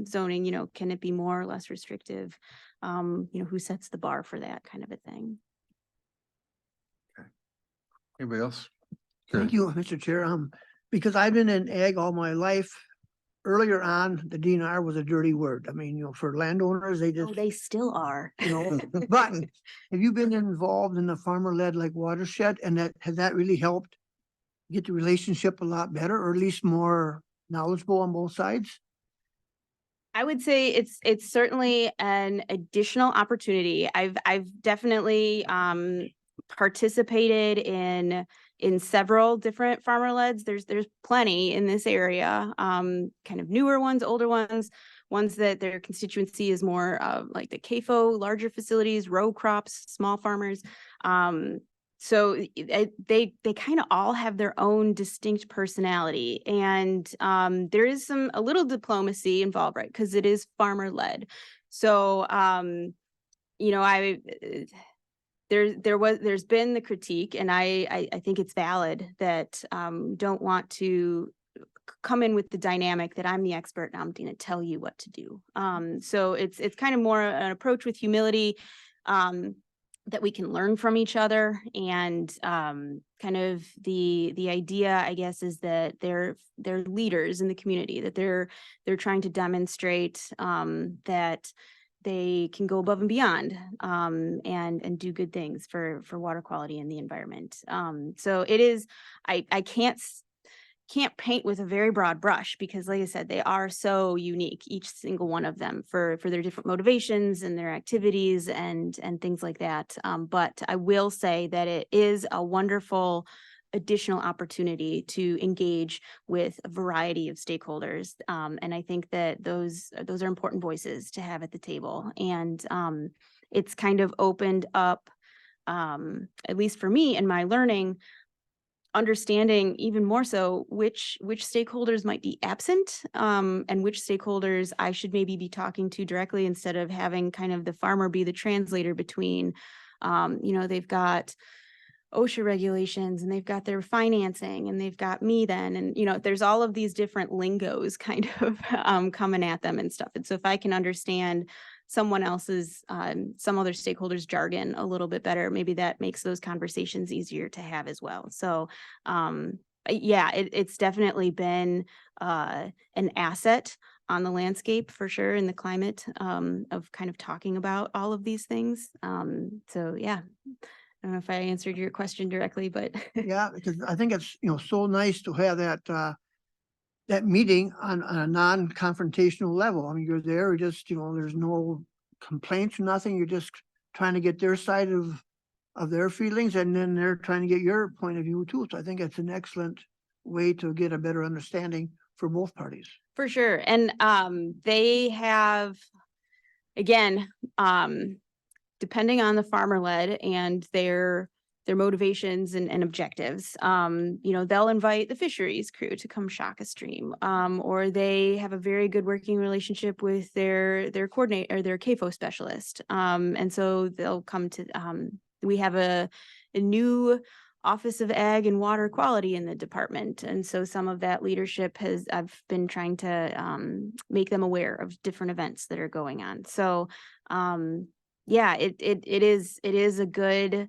zoning, can it be more or less restrictive? Who sets the bar for that kind of a thing?
Okay. Anybody else?
Thank you, Mr. Chair. because I've been in ag all my life. Earlier on, the DNR was a dirty word. I mean, for landowners, they
Oh,
just,
they still are.
but have you been involved in the farmer-led like watershed, and has that really helped get the relationship a lot better, or at least more knowledgeable on both sides?
I would say it's certainly an additional opportunity. I've definitely participated in several different farmer-leds. There's plenty in this area, kind of newer ones, older ones that their constituency is more like the CAFO, larger facilities, row crops, small farmers. So they kind of all have their own distinct personality, and there is a little diplomacy involved, right? Because it is farmer led. So there's been the critique, and I think it's valid that don't want to come in with the dynamic that I'm the expert and I'm going to tell you what to do. So it's kind of more an approach with humility. That we can learn from each other, and kind of the idea, I guess, is that they're leaders in the community, that they're trying to demonstrate that they can go above and beyond and do good things for water quality in the environment. So it is, I can't paint with a very broad brush, because like I said, they are so unique, each single one of them, for their different motivations and their activities and things like that. But I will say that it is a wonderful additional opportunity to engage with a variety of stakeholders. And I think that those are important voices to have at the table. And it's kind of opened up, at least for me and my learning, understanding even more so which stakeholders might be absent, and which stakeholders I should maybe be talking to directly, instead of having kind of the farmer be the translator between, they've got OSHA regulations and they've got their financing and they've got me then. And, there's all of these different lingos kind of coming at them and stuff. And so if I can understand someone else's, some other stakeholders' jargon a little bit better, maybe that makes those conversations easier to have as well. So yeah, it's definitely been an asset on the landscape for sure, in the climate of kind of talking about all of these things. So yeah, I don't know if I answered your question directly, but
Yeah, because I think it's, so nice to have that meeting on a non-confrontational level. I mean, you're there, just, there's no complaints, nothing. You're just trying to get their side of their feelings, and then they're trying to get your point of view too. So I think it's an excellent way to get a better understanding for both parties.
for sure. And they have, again, depending on the farmer led and their motivations and objectives, they'll invite the fisheries crew to come shock a stream, or they have a very good working relationship with their coordinator or their CAFO specialist. And so they'll come to, we have a new Office of Ag and Water Quality in the department. And so some of that leadership I've been trying to make them aware of different events that are going on. So yeah, it is a good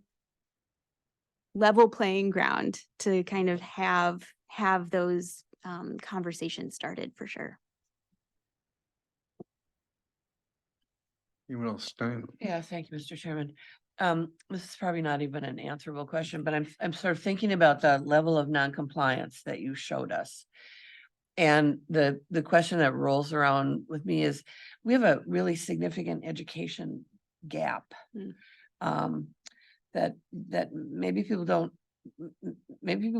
level playing ground to kind of have those conversations started, for sure.
Anyone else, Stein?
Yeah, thank you, Mr. Chairman. This is probably not even an answerable question, but I'm sort of thinking about the level of noncompliance that you showed us. And the question that rolls around with me is, we have a really significant education gap. That maybe people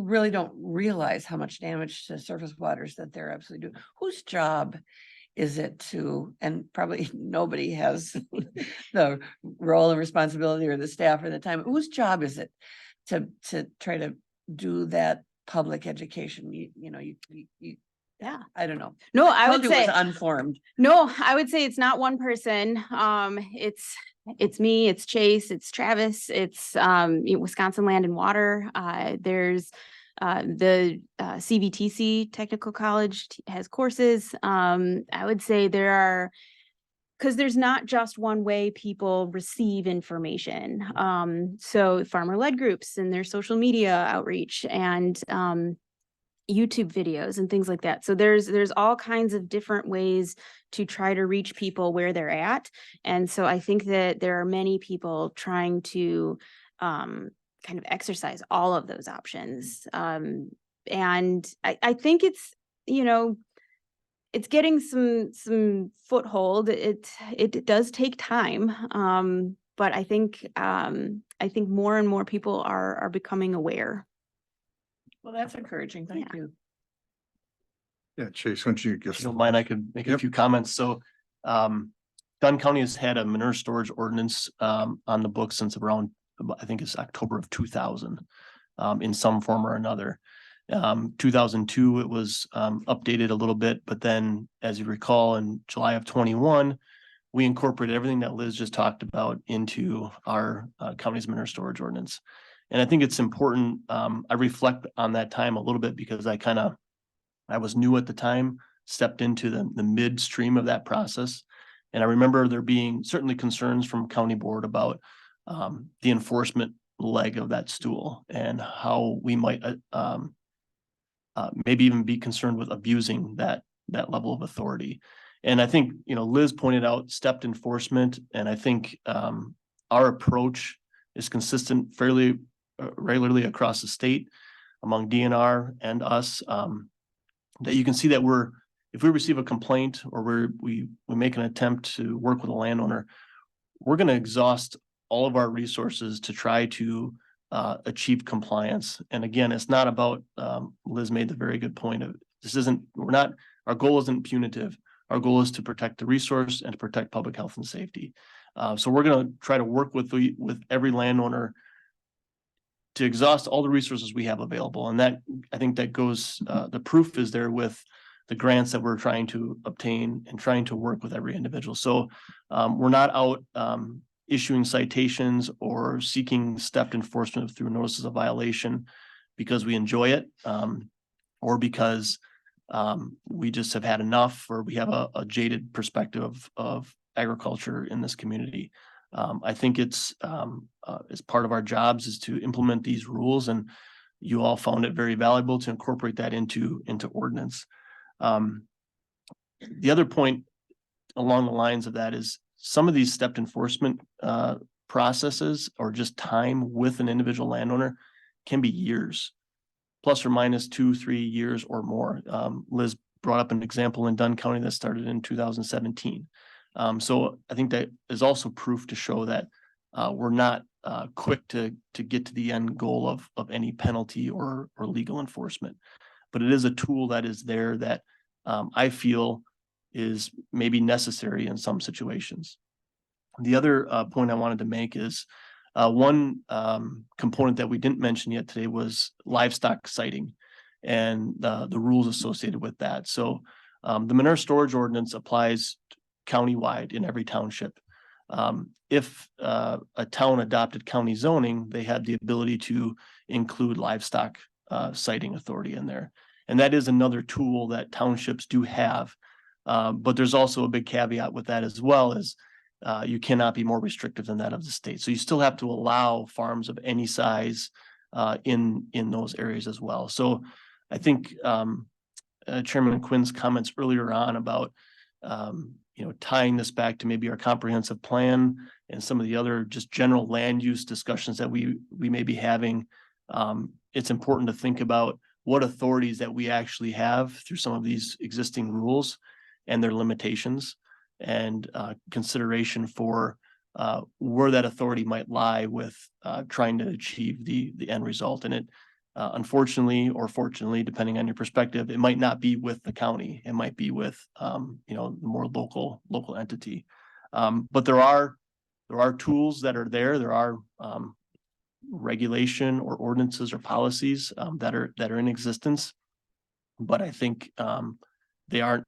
really don't realize how much damage to surface waters that they're absolutely doing. Whose job is it to, and probably nobody has the role and responsibility, or the staff or the time, whose job is it to try to do that public education?
Yeah,
I don't know.
no, I would
Told you
say
it was unformed.
no, I would say it's not one person. It's me, it's Chase, it's Travis, it's Wisconsin Land and Water. There's the CVTC Technical College has courses. I would say there are, because there's not just one way people receive information. So farmer-led groups and their social media outreach, and YouTube videos and things like that. So there's all kinds of different ways to try to reach people where they're at. And so I think that there are many people trying to kind of exercise all of those options. And I think it's, you know, it's getting some foothold. It does take time. But I think more and more people are becoming aware.
Well, that's encouraging. Thank you.
Yeah, Chase, once you
If
get.
you don't mind, I could make a
Yep.
few comments. So, Dunn County has had a manure storage ordinance, on the books since around, I think it's October of 2000, in some form or another. 2002, it was, updated a little bit, but then as you recall, in July of 21, we incorporated everything that Liz just talked about into our, county's manure storage ordinance. And I think it's important, I reflect on that time a little bit because I was new at the time, stepped into the midstream of that process. And I remember there being certainly concerns from county board about the enforcement leg of that stool and how we might maybe even be concerned with abusing that level of authority. And I think, you know, Liz pointed out stepped enforcement, and I think our approach is consistent fairly regularly across the state among DNR and us. That you can see that if we receive a complaint or we make an attempt to work with a landowner, we're going to exhaust all of our resources to try to achieve compliance. And again, it's not about, Liz made the very good point of our goal isn't punitive. Our goal is to protect the resource and to protect public health and safety. So we're going to try to work with every landowner to exhaust all the resources we have available. And that, I think that goes, the proof is there with the grants that we're trying to obtain and trying to work with every individual. So we're not out issuing citations or seeking stepped enforcement through notices of violation because we enjoy it, or because we just have had enough, or we have a jaded perspective of agriculture in this community. I think it's part of our jobs is to implement these rules, and you all found it very valuable to incorporate that into ordinance. The other point along the lines of that is some of these stepped enforcement processes or just time with an individual landowner can be years, plus or minus 2-3 years or more. Liz brought up an example in Dunn County that started in 2017. So I think that is also proof to show that we're not quick to get to the end goal of any penalty or legal enforcement. But it is a tool that is there that I feel is maybe necessary in some situations. The other point I wanted to make is one component that we didn't mention yet today was livestock sighting and the rules associated with that. So the manure storage ordinance applies countywide in every township. If a town adopted county zoning, they had the ability to include livestock sighting authority in there. And that is another tool that townships do have. But there's also a big caveat with that as well, as you cannot be more restrictive than that of the state. So you still have to allow farms of any size in those areas as well. So I think Chairman Quinn's comments earlier on about tying this back to maybe our comprehensive plan and some of the other just general land use discussions that we may be having, it's important to think about what authorities that we actually have through some of these existing rules and their limitations, and consideration for where that authority might lie with trying to achieve the end result. And it unfortunately or fortunately, depending on your perspective, it might not be with the county. It might be with the more local entity. But there are tools that are there. There are regulation or ordinances or policies that are in existence. But I think they aren't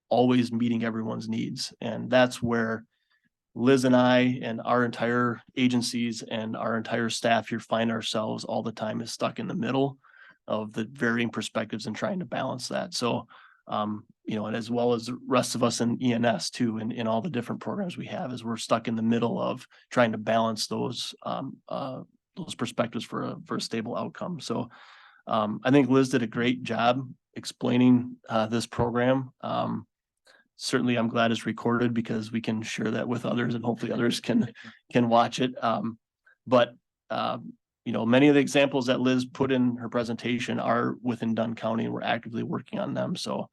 always meeting everyone's needs. And that's where Liz and I and our entire agencies and our entire staff here find ourselves all the time is stuck in the middle of the varying perspectives and trying to balance that. So, and as well as the rest of us in ENS too, in all the different programs we have, is we're stuck in the middle of trying to balance those perspectives for a stable outcome. So I think Liz did a great job explaining this program. Certainly, I'm glad it's recorded because we can share that with others and hopefully others can watch it. But many of the examples that Liz put in her presentation are within Dunn County, and we're actively working on them. So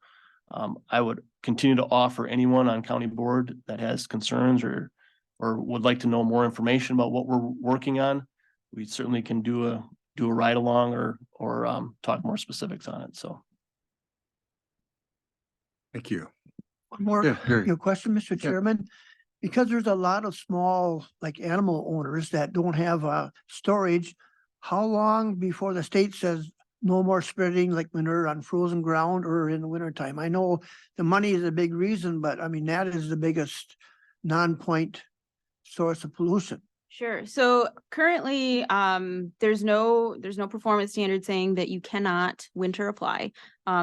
I would continue to offer anyone on county board that has concerns or would like to know more information about what we're working on. We certainly can do a ride along or talk more specifics on it. So.
Thank you.
One more
Yeah, Harry.
question, Mr. Chairman. Because there's a lot of small, like animal owners that don't have storage, how long before the state says no more spreading like manure on frozen ground or in the wintertime? I know the money is a big reason, but I mean, that is the biggest non-point source of pollution.
Sure. So currently, there's no performance standard saying that you cannot winter apply.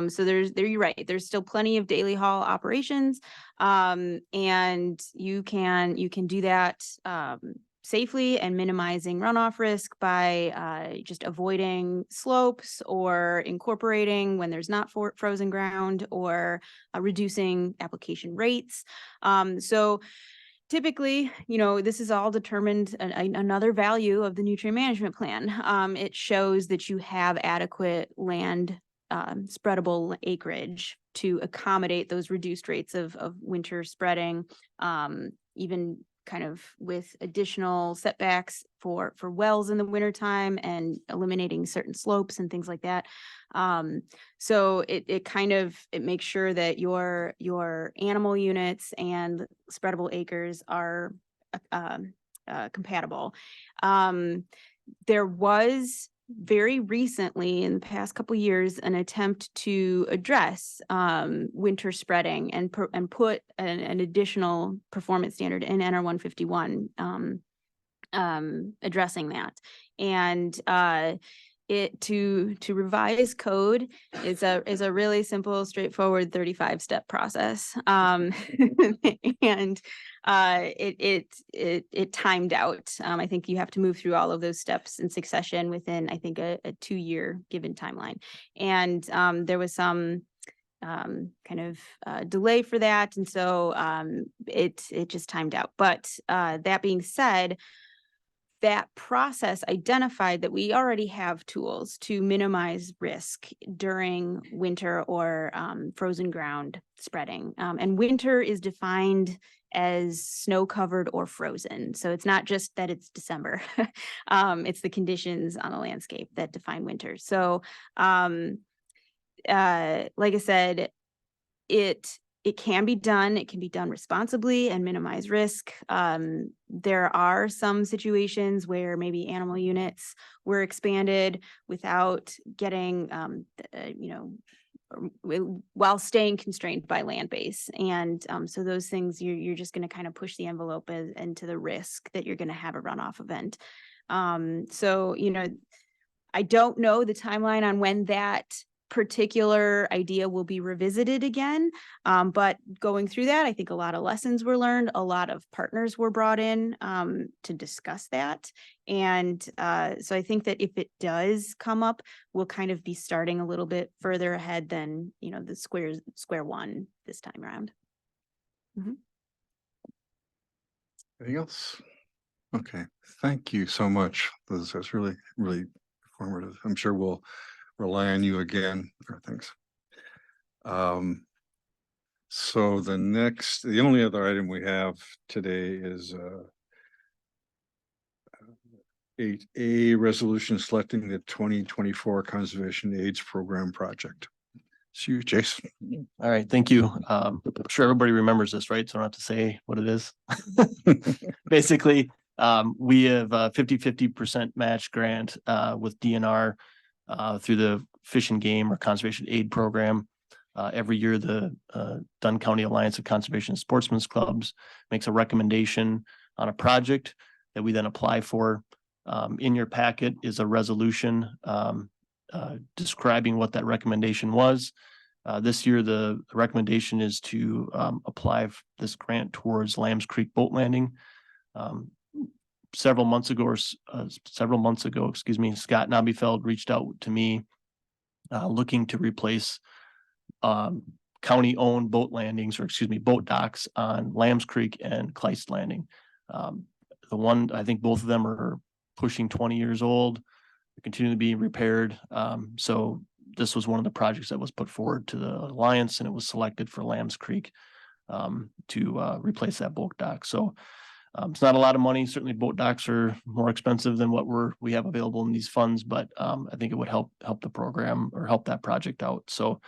So you're right. There's still plenty of daily haul operations. And you can do that, safely and minimizing runoff risk by, just avoiding slopes or incorporating when there's not frozen ground or reducing application rates. So typically, this is all determined another value of the nutrient management plan. It shows that you have adequate land, spreadable acreage to accommodate those reduced rates of winter spreading, even kind of with additional setbacks for wells in the wintertime and eliminating certain slopes and things like that. So it makes sure that your animal units and spreadable acres are compatible. There was very recently, in the past couple of years, an attempt to address winter spreading and put an additional performance standard in NR 151, addressing that. And to revise code is a really simple, straightforward 35-step process. And it timed out. I think you have to move through all of those steps in succession within, I think, a 2-year given timeline. And there was some kind of delay for that. And so it just timed out. But that being said, that process identified that we already have tools to minimize risk during winter or frozen ground spreading. And winter is defined as snow covered or frozen. So it's not just that it's December. It's the conditions on the landscape that define winter. So like I said, it can be done. It can be done responsibly and minimize risk. There are some situations where maybe animal units were expanded without getting, while staying constrained by land base. And so those things, you're just going to kind of push the envelope into the risk that you're going to have a runoff event. So, I don't know the timeline on when that particular idea will be revisited again. But going through that, I think a lot of lessons were learned. A lot of partners were brought in to discuss that. And so I think that if it does come up, we'll kind of be starting a little bit further ahead than, the square one this time around. Mm-hmm.
Anything else? Okay, thank you so much. This is really, really informative. I'm sure we'll rely on you again for things. So the only other item we have today is 8A resolution selecting the 2024 Conservation AIDS Program project. It's you, Jason.
All right, thank you. I'm sure everybody remembers this, right? So I don't have to say what it is. Basically, we have a 50-50% match grant with DNR through the Fish and Game or Conservation Aid Program. Every year, the Dunn County Alliance of Conservation and Sportsmen's Clubs makes a recommendation on a project that we then apply for. In your packet is a resolution describing what that recommendation was. This year, the recommendation is to apply this grant towards Lambs Creek Boat Landing. Several months ago, Scott Nobbyfeld reached out to me looking to replace county-owned boat landings, or excuse me, boat docks on Lambs Creek and Kleist Landing. The one, I think both of them are pushing 20 years old, continue to be repaired. So this was one of the projects that was put forward to the Alliance, and it was selected for Lambs Creek to replace that boat dock. So it's not a lot of money. Certainly boat docks are more expensive than what we have available in these funds, but I think it would help the program or help that project out. So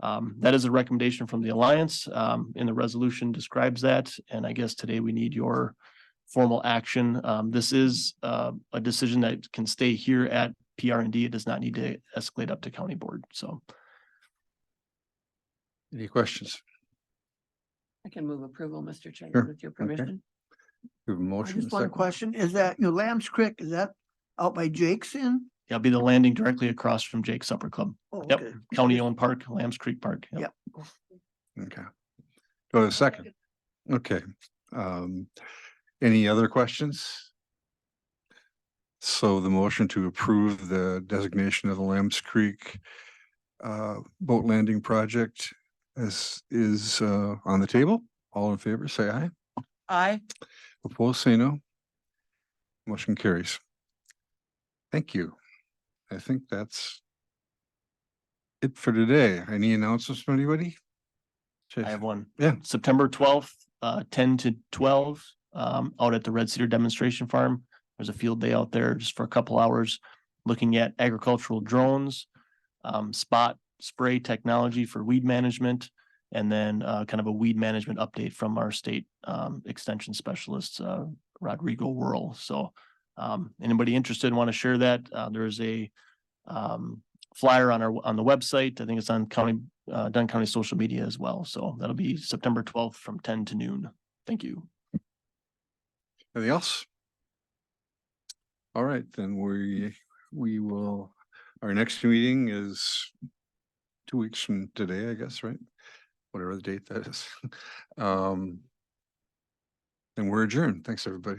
that is a recommendation from the Alliance, and the resolution describes that. And I guess today we need your formal action. This is a decision that can stay here at PRND. It does not need to escalate up to county board. So
Any questions?
I can move approval, Mr.
Sure.
Chairman, with your
Okay.
permission.
We have a motion.
Just
and a
one
second.
question, is that, Lambs Creek, is that out by Jake's Inn?
it'll be the landing directly across from Jake's Supper Club.
Oh,
Yep,
okay.
county-owned park, Lambs Creek Park. Yep.
Yep.
Okay. Do I have a second? Okay. Any other questions? So the motion to approve the designation of the Lambs Creek boat landing project is on the table. All in favor, say aye.
Aye.
Opposed, say no. Motion carries. Thank you. I think that's it for today. Any announcements from anybody?
I have one.
Yeah.
September 12th, 10 to 12, out at the Red Cedar Demonstration Farm. There's a field day out there just for a couple hours, looking at agricultural drones, spot spray technology for weed management, and then kind of a weed management update from our state extension specialist, Rodrigo Whirl. So anybody interested and want to share that, there's a flyer on the website. I think it's on Dunn County social media as well. So that'll be September 12th from 10 to noon. Thank you.
Anything else? All right, then we will, our next meeting is 2 weeks from today, I guess, right? Whatever the date that is. And we're adjourned. Thanks, everybody.